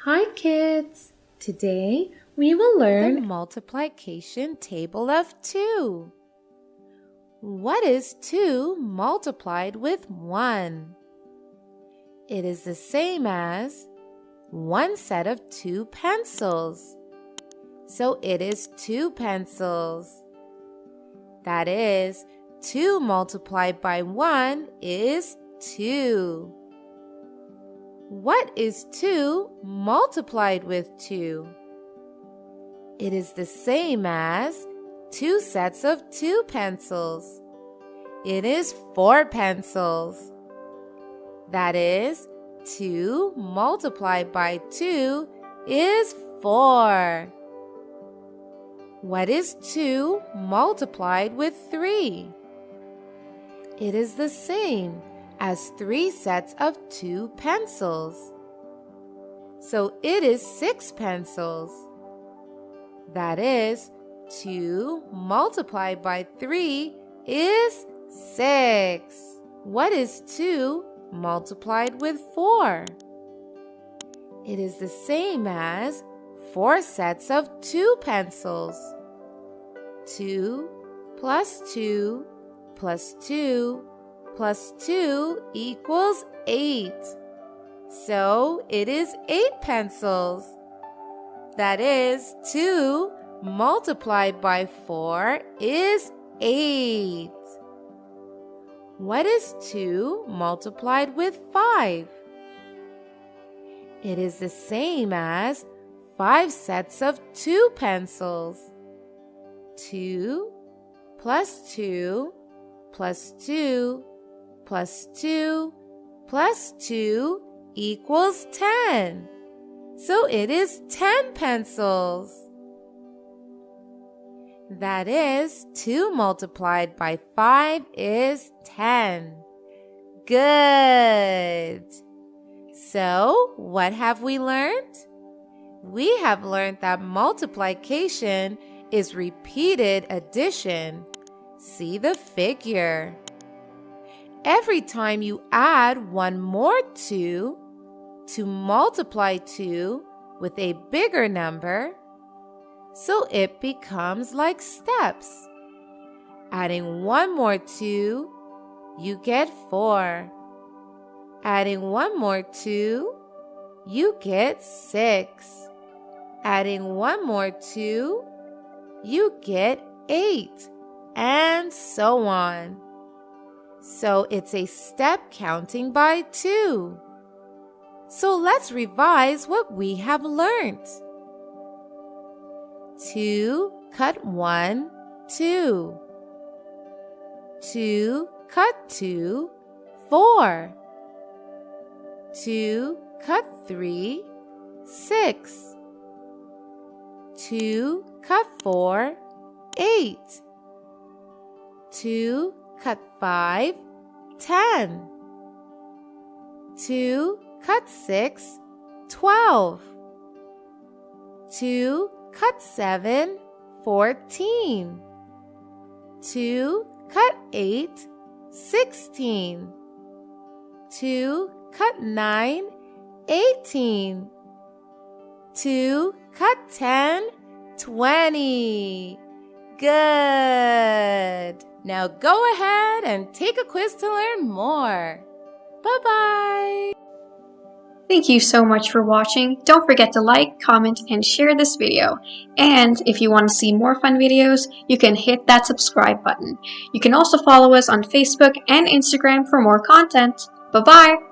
Hi kids! Today we will learn the multiplication table of 2. What is 2 multiplied with 1? It is the same as one set of 2 pencils. So it is 2 pencils. That is, 2 multiplied by 1 is 2. What is 2 multiplied with 2? It is the same as 2 sets of 2 pencils. It is 4 pencils. That is, 2 multiplied by 2 is 4. What is 2 multiplied with 3? It is the same as 3 sets of 2 pencils. So it is 6 pencils. That is, 2 multiplied by 3 is 6. What is 2 multiplied with 4? It is the same as 4 sets of 2 pencils. 2 plus 2 plus 2 plus 2 equals 8. So it is 8 pencils. That is, 2 multiplied by 4 is 8. What is 2 multiplied with 5? It is the same as 5 sets of 2 pencils. 2 plus 2 plus 2 plus 2 plus 2 equals 10. So it is 10 pencils. That is, 2 multiplied by 5 is 10. Good. So, what have we learned? We have learned that multiplication is repeated addition. See the figure. Every time you add one more 2 to multiply 2 with a bigger number, so it becomes like steps. Adding one more 2, you get 4. Adding one more 2, you get 6. Adding one more 2, you get 8, and so on. So it's a step counting by 2. So let's revise what we have learned. 2 cut 1, 2. 2 cut 2, 4. 2 cut 3, 6. 2 cut 4, 8. 2 cut 5, 10. 2 cut 6, 12. 2 cut 7, 14. 2 cut 8, 16. 2 cut 9, 18. 2 cut 10, 20. Good. Now go ahead and take a quiz to learn more. Bye-bye. Thank you so much for watching. Don't forget to like, comment, and share this video. And if you want to see more fun videos, you can hit that subscribe button. You can also follow us on Facebook and Instagram for more content. Bye-bye!